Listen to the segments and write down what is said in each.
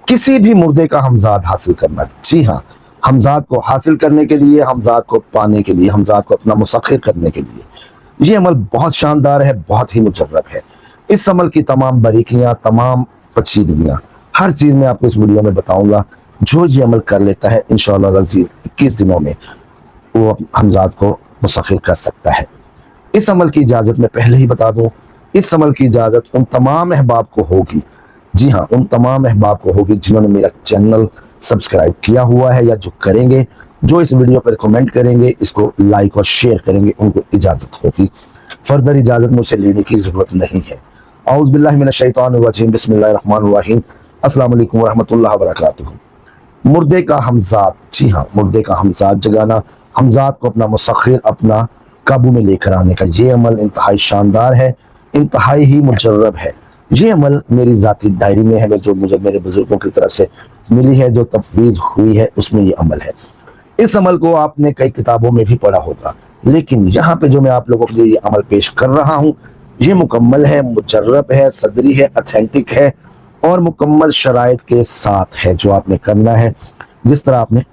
किसी भी मुर्दे का हमजाद हासिल करना। जी हाँ, हमजाद को हासिल करने के लिए, हमजाद को पाने के लिए, हमजाद को अपना मुसख्खिर करने के लिए, ये अमल बहुत शानदार है, बहुत ही मुजर्रब है। इस अमल की तमाम बारीकियां, तमाम पेचीदगियां, हर चीज़ मैं आपको इस वीडियो में बताऊंगा। जो ये अमल कर लेता है इंशाअल्लाह अज़ीज़ 21 दिनों में वो हमजाद को मुसख्खिर कर सकता है। इस अमल की इजाज़त मैं पहले ही बता दूं, इस अमल की इजाज़त उन तमाम अहबाब को होगी, जी हाँ, उन तमाम अहबाब को होगी जिन्होंने मेरा चैनल सब्सक्राइब किया हुआ है या जो करेंगे, जो इस वीडियो पर कमेंट करेंगे, इसको लाइक और शेयर करेंगे, उनको इजाज़त होगी। फर्दर इजाज़त मुझसे लेने की ज़रूरत नहीं है। औज़ु बिल्लाहि मिनश शैतानिर रजीम, बिस्मिल्लाहिर रहमानिर रहीम, अस्सलामु अलैकुम वरहमतुल्लाहि वबरकातुहू। मुर्दे का हमजाद, जी हाँ, मुर्दे का हमजाद जगाना, हमजाद को अपना मुसख्खिर, अपना काबू में लेकर आने का ये अमल इंतहाई शानदार है, इंतहाई ही मुजर्रब है। ये अमल मेरी ज़ाती डायरी में है, जो मुझे मेरे बुजुर्गों की तरफ से मिली है, जो तफवीज़ हुई है, उसमें ये अमल है। इस अमल को आपने कई किताबों में भी पढ़ा होगा, लेकिन यहाँ पे जो मैं आप लोगों के लिए ये अमल पेश कर रहा हूँ, ये मुकम्मल है, मुजर्रब है, सदरी है, अथेंटिक है और मुकम्मल शराइत के साथ है। जो आपने करना है, जिस तरह आपने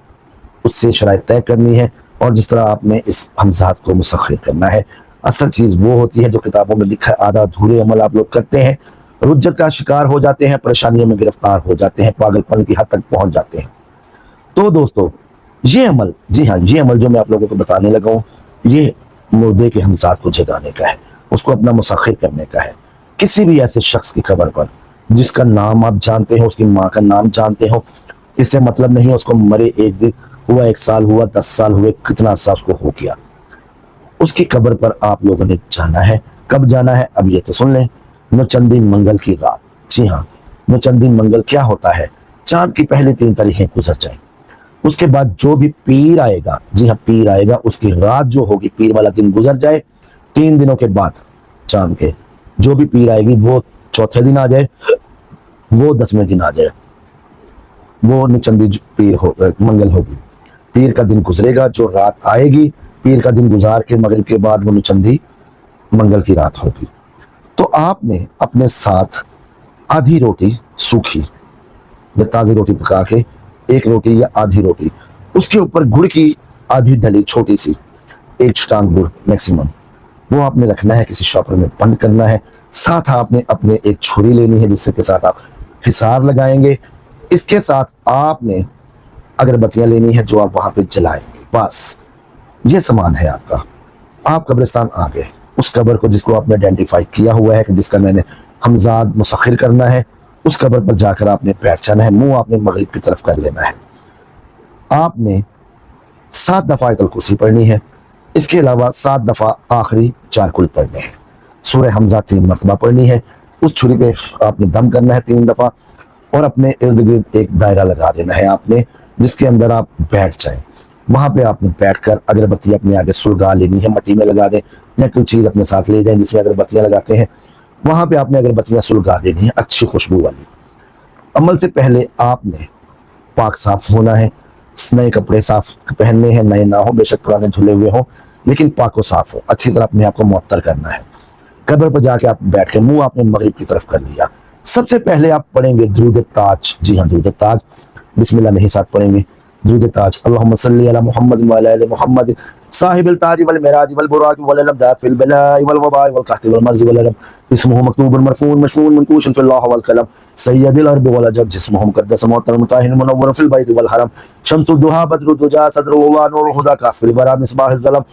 उससे शराइत तय करनी है और जिस तरह आपने इस हमजाद को मुसख्खिर करना है। असल चीज़ वो होती है जो किताबों में लिखा है, आधा अधूरे अमल आप लोग करते हैं, रुज्जत का शिकार हो जाते हैं, परेशानियों में गिरफ्तार हो जाते हैं, पागलपन की हद तक पहुंच जाते हैं। तो दोस्तों, ये अमल, जी हाँ, ये अमल जो मैं आप लोगों को बताने लगा हूँ, ये मुर्दे के हमजाद को जगाने का है, उसको अपना मुसख्खिर करने का है। किसी भी ऐसे शख्स की कब्र पर जिसका नाम आप जानते हो, उसकी माँ का नाम जानते हो, इससे मतलब नहीं है उसको मरे एक दिन हुआ, 1 साल हुआ, 10 साल हुए, कितना अर्सा उसको हो गया, उसकी कब्र पर आप लोगों ने जाना है। कब जाना है अब ये तो सुन लें, नौचंदी मंगल की रात। जी हाँ, नौचंदी मंगल क्या होता है, चांद की पहली 3 तारीखें गुजर जाएं, उसके बाद जो भी पीर आएगा, जी हाँ, पीर आएगा, उसकी रात जो होगी, पीर वाला दिन गुजर जाए, 3 दिनों के बाद चांद के जो भी पीर आएगी, वो चौथे दिन आ जाए, वो 10वें दिन आ जाए, वो नौचंदी पीर हो मंगल होगी। पीर का दिन गुजरेगा, जो रात आएगी, पीर का दिन गुजार के मगरिब के बाद वो नौचंदी मंगल की रात होगी। तो आपने अपने साथ आधी रोटी सूखी या ताज़ी रोटी पका के, 1 रोटी या आधी रोटी, उसके ऊपर गुड़ की आधी डली छोटी सी, 1 चटांग गुड़ मैक्सिमम, वो आपने रखना है, किसी शॉपर में बंद करना है। साथ आपने अपने एक छुरी लेनी है जिसके साथ आप हिसार लगाएंगे। इसके साथ आपने अगरबत्तियां लेनी है जो आप वहां पे जलाएंगे। बस ये सामान है आपका। आप कब्रिस्तान आ गए, उस कब्र को जिसको आपने आइडेंटिफाई किया हुआ है कि जिसका मैंने हमजाद मुसख्खिर करना है, उस कब्र पर जाकर आपने बैठ जाना है, मुंह आपने मगरिब की तरफ कर लेना है। आपने 7 दफ़ा आयतुल कुर्सी पढ़नी है, इसके अलावा 7 दफ़ा आखिरी 4 कुल पढ़ने हैं। सूरह हमजा 3 मरतबा पढ़नी है। उस छुरी पे आपने दम करना है 3 दफ़ा और अपने इर्द गिर्द एक दायरा लगा देना है आपने, जिसके अंदर आप बैठ जाएं। वहाँ पे आपने बैठकर अगरबत्ती अपने आगे सुलगा लेनी है, मट्टी में लगा दें या कोई चीज़ अपने साथ ले जाएं जिसमें अगरबत्तियाँ लगाते हैं, वहाँ पे आपने अगरबत्तियाँ सुलगा देनी है, अच्छी खुशबू वाली। अमल से पहले आपने पाक साफ होना है, नए कपड़े साफ पहनने हैं, नए ना हो, बेशक पुराने धुले हुए हों, लेकिन पाक व साफ हो, अच्छी तरह अपने आप को मुअत्तर करना है। कब्र पर जाके आप बैठ के मुंह आपने मगरिब की तरफ कर लिया। सबसे पहले आप पढ़ेंगे दुरूद ताज। जी हाँ, दुरूद ताज, बिस्मिल्लाह नहीं साथ पढ़ेंगे, दुरूद ताज। अल्लाहुम्मा सल्ली अला मुहम्मद व अला आलि मुहम्मद साहिबिल ताज वल मिराज वल बुराक वल अलम दाफिल बलाई वल वबाई वल कहती वल मर्ज़ वल अलम इस्मुहु मकतूबुन मरफून मशफून मनकूशन फिल लौह वल कलम सय्यदुल अरब वल अजब जिस्मुहु मुक़द्दस मुअत्तर मुताहिर मुनव्वर फिल बैत वल हरम शम्सुद दुहा बद्रुद दुजा सदरु व नूरुल हुदा काफिल बरा मिसबाह ज़लम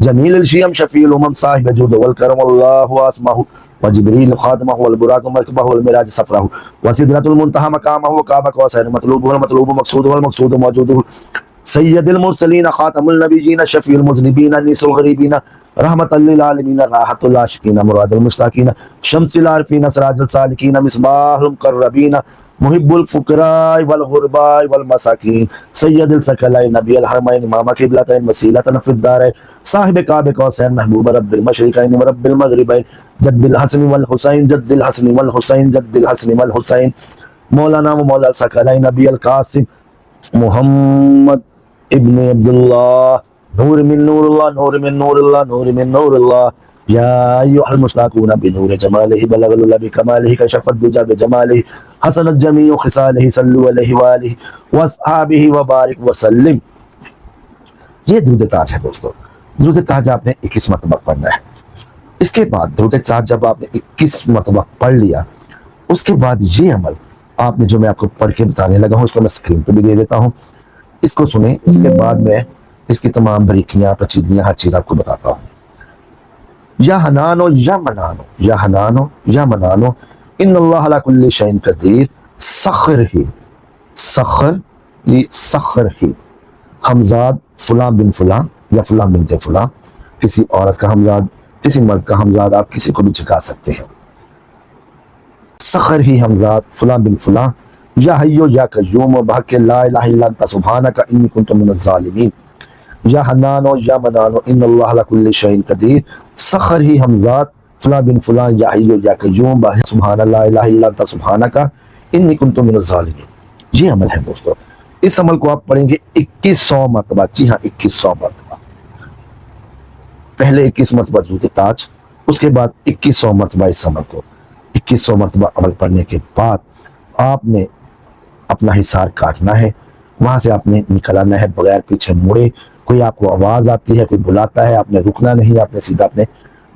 जमील शियम शफील उमम साहिब जुद वल करम अल्लाहु अस्माहु व जिब्रील खादमहु वल बुराक मरकबहु वल मिराज सफरहु व सिदरतुल मुंतहा मकामहु व काबा कौसैन मतलूबु वल मतलूबु मक़सूद वल मक़सूद मौजूदुहु सय्यदुल मुरसलीन खातमुल नबिय्यीन शफीउल मुज़निबीन अनीसुल गरीबीन रहमतल लिल आलमीन राहतुल आशिकीन मुरादुल मुश्ताकीन शम्सिल आरिफीन सिराजुल सालिकीन मिसबाहुल मुक़र्रबीन मुहिब्बुल फुक़राए वल गुरबाए वल मसाकीन सय्यदुल सकलैन नबियुल हरमैन इमाम क़िबलतैन वसीलतन फ़िद दारैन साहिब काब कौसैन महबूब रब्बिल मशरिक़ैन व रब्बिल मग़रिबैन जद्दिल हसन वल हुसैन जद्दिल हसन वल हुसैन जद्दिल हसन वल हुसैन मौलाना व मौला सकलैन नबियुल क़ासिम मुहम्मद इब्न अब्दुल्लाह नूर मिन नूरुल्लाह नूर मिन नूरुल्लाह नूर मिन नूरुल्लाह یا ایھا المشتاقون بنور جمالہ بلغ العلا بکمالہ کشف الدجی بجمالہ حسنت جمیع خصالہ صلوا علیہ وآلہ واصحابہ وبارک وسلم۔ یہ درود تاج ہے دوستو۔ درود تاج آپ نے 21 مرتبہ پڑھنا ہے۔ اس کے بعد درود تاج جب آپ نے 21 مرتبہ پڑھ لیا، اس کے بعد یہ عمل آپ نے جو میں آپ کو پڑھ کے بتانے لگا ہوں، اس کو میں اسکرین پہ بھی دے دیتا ہوں، اس کو سنیں۔ اس کے بعد میں اس کی تمام باریکیاں پیچیدگیاں ہر چیز آپ کو بتاتا ہوں۔ یا حنانو یا منانو، یا حنانو یا منانو، ان اللہ علی کل شیء قدیر، سخر ہی، سخر یہ سخر ہی، ہمزاد فلاں بن فلاں یا فلاں بنت فلاں، کسی عورت کا ہمزاد، کسی مرد کا ہمزاد، آپ کسی کو بھی چکا سکتے ہیں۔ سخر ہی ہمزاد فلاں بن فلاں، یا حیو یا قیوم بحق لا الہ الا انت سبحانک انی کنت من الظالمین، یا حنانو یا منانو ان اللہ علی کل شیء قدیر، سخر ہی ہمزاد فلاں بن فلاں، یا حیو یا قیوم بحق سبحان لا الہ الا انت سبحانک انی کنت من الظالمین۔ یہ عمل ہے دوستو۔ اس عمل کو آپ پڑھیں گے 2100 مرتبہ، جی ہاں 2100 مرتبہ۔ پہلے 21 مرتبہ درود تاج، اس کے بعد 2100 مرتبہ اس عمل کو۔ 2100 مرتبہ عمل پڑھنے کے بعد آپ نے اپنا حصار کاٹنا ہے، وہاں سے آپ نے نکل آنا ہے بغیر پیچھے مڑے۔ کوئی آپ کو آواز آتی ہے، کوئی بلاتا ہے، آپ نے رکنا نہیں، آپ نے سیدھا اپنے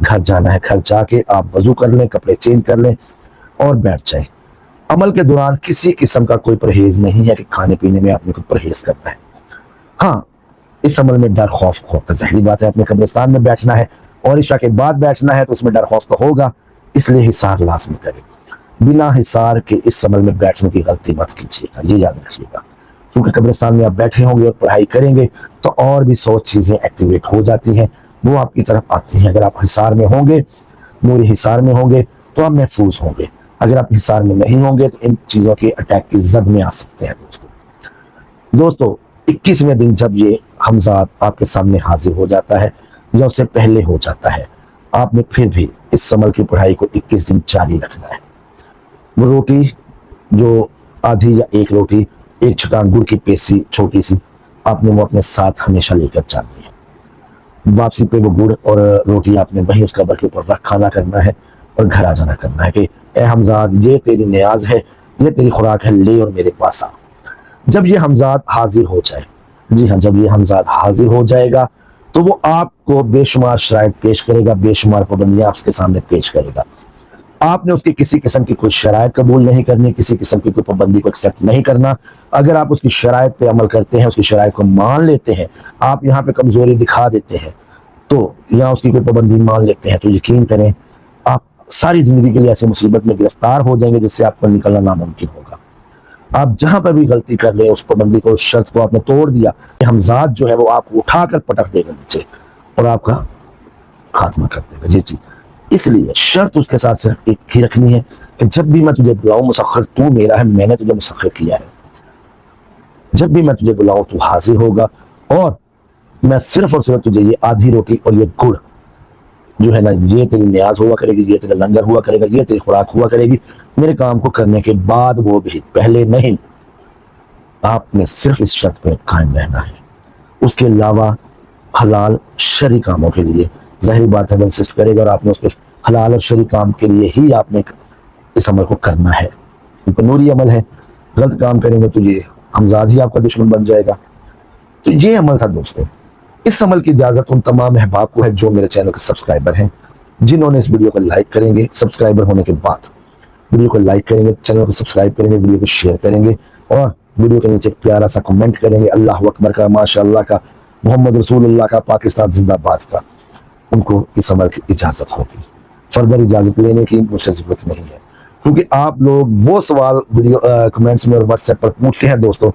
گھر جانا ہے۔ گھر جا کے آپ وضو کر لیں، کپڑے چینج کر لیں اور بیٹھ جائیں۔ عمل کے دوران کسی قسم کا کوئی پرہیز نہیں ہے کہ کھانے پینے میں آپ نے کوئی پرہیز کرنا ہے۔ ہاں، اس عمل میں ڈر خوف ہوتا ہے، ظاہری بات ہے، اپنے قبرستان میں بیٹھنا ہے اور عشاء کے بعد بیٹھنا ہے تو اس میں ڈر خوف تو ہوگا، اس لیے حصار لازمی کریں۔ بنا حصار کے اس عمل میں بیٹھنے کی غلطی مت کیجیے گا، یہ یاد رکھیے گا، کیونکہ قبرستان میں آپ بیٹھے ہوں گے اور پڑھائی کریں گے تو اور بھی 100 چیزیں ایکٹیویٹ ہو جاتی ہیں، وہ آپ کی طرف آتی ہیں۔ اگر آپ حصار میں ہوں گے، نوری حصار میں ہوں گے تو آپ محفوظ ہوں گے، اگر آپ حصار میں نہیں ہوں گے تو ان چیزوں کے اٹیک کی زد میں آ سکتے ہیں۔ دوستو 21ویں دن جب یہ حمزاد آپ کے سامنے حاضر ہو جاتا ہے یا اس سے پہلے ہو جاتا ہے، آپ نے پھر بھی اس عمل کی پڑھائی کو 21 دن جاری رکھنا ہے۔ وہ روٹی جو آدھی یا ایک روٹی، ایک چھٹان گڑ کی پیسی چھوٹی سی، آپ نے وہ اپنے ساتھ ہمیشہ لے کر جانی ہے۔ واپسی پہ وہ گڑ اور روٹی آپ نے وہیں اس قبر کے اوپر رکھ کھانا کرنا ہے اور گھر آ جانا کرنا ہے کہ اے حمزاد، یہ تیری نیاز ہے، یہ تیری خوراک ہے، لے اور میرے پاس آ۔ جب یہ حمزاد حاضر ہو جائے، جی ہاں، جب یہ حمزاد حاضر ہو جائے گا تو وہ آپ کو بے شمار شرائط پیش کرے گا، بے شمار پابندیاں آپ کے سامنے پیش کرے گا۔ آپ نے اس کی کسی قسم کی کوئی شرائط قبول نہیں کرنی، کسی قسم کی کوئی پابندی کو ایکسیپٹ نہیں کرنا۔ اگر آپ اس کی شرائط پہ عمل کرتے ہیں، اس کی شرائط کو مان لیتے ہیں، آپ یہاں پہ کمزوری دکھا دیتے ہیں تو یا اس کی کوئی پابندی مان لیتے ہیں تو یقین کریں آپ ساری زندگی کے لیے ایسے مصیبت میں گرفتار ہو جائیں گے جس سے آپ کو نکلنا ناممکن ہوگا۔ آپ جہاں پر بھی غلطی کر لیں، اس پابندی کو، اس شرط کو آپ نے توڑ دیا، حمزاد جو ہے وہ آپ کو اٹھا کر پٹک دے گا نیچے اور آپ کا خاتمہ کر دے گا۔ یہ چیز اس لیے شرط اس کے ساتھ صرف ایک ہی رکھنی ہے کہ جب بھی میں تجھے بلاؤں، مسخر تو میرا ہے، میں نے تجھے مسخر کیا ہے، جب بھی میں تجھے بلاؤں تو حاضر ہوگا، اور میں صرف اور صرف تجھے یہ آدھی روٹی اور یہ گڑ جو ہے نا، یہ تیری نیاز ہوا کرے گی، یہ تیرا لنگر ہوا کرے گا، یہ تیری خوراک ہوا کرے گی میرے کام کو کرنے کے بعد، وہ بھی پہلے نہیں۔ آپ نے صرف اس شرط پہ قائم رہنا ہے۔ اس کے علاوہ حلال شرعی کاموں کے لیے ظاہری بات ہے وہ انسسٹ کرے گا، اور آپ نے اس کے حلال اور شرعی کام کے لیے ہی آپ نے اس عمل کو کرنا ہے، کیونکہ نوری عمل ہے۔ غلط کام کریں گے تو یہ حمزاد ہی آپ کا دشمن بن جائے گا۔ تو یہ عمل تھا دوستو۔ اس عمل کی اجازت ان تمام احباب کو ہے جو میرے چینل کے سبسکرائبر ہیں، جنہوں نے اس ویڈیو کو لائک کریں گے، سبسکرائبر ہونے کے بعد ویڈیو کو لائک کریں گے، چینل کو سبسکرائب کریں گے، ویڈیو کو شیئر کریں گے اور ویڈیو کے نیچے ایک پیارا سا کمنٹ کریں گے، اللہ اکبر کا، ماشاء اللہ کا، محمد رسول اللہ کا، پاکستان زندہ باد کا۔ ان کو اس عمل کی اجازت ہوگی، فردر اجازت لینے کی مجھ سے ضرورت نہیں ہے، کیونکہ آپ لوگ وہ سوال ویڈیو کمنٹس میں اور واٹس ایپ پر پوچھتے ہیں دوستوں،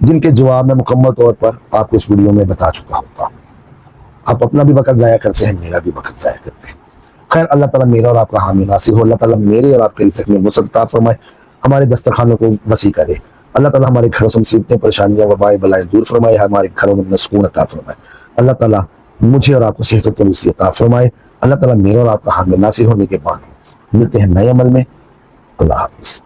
جن کے جواب میں مکمل طور پر آپ کو اس ویڈیو میں بتا چکا ہوتا ہوں۔ آپ اپنا بھی وقت ضائع کرتے ہیں، میرا بھی وقت ضائع کرتے ہیں۔ خیر، اللہ تعالیٰ میرا اور آپ کا حامی ناصر ہو، اللہ تعالیٰ میرے اور آپ کے رزق میں وسعت عطا فرمائے، ہمارے دسترخوانوں کو وسیع کرے، اللہ تعالیٰ ہمارے گھروں سے مصیبتیں، پریشانیاں، وبائیں، بلائیں دور فرمائے، ہمارے گھروں میں سکون عطا فرمائے، اللہ تعالیٰ مجھے اور آپ کو صحت و تندرستی عطا فرمائے، اللہ تعالیٰ میرے اور آپ کا حامی ناصر ہونے کے بعد ملتے ہیں نئے عمل میں۔ اللہ حافظ۔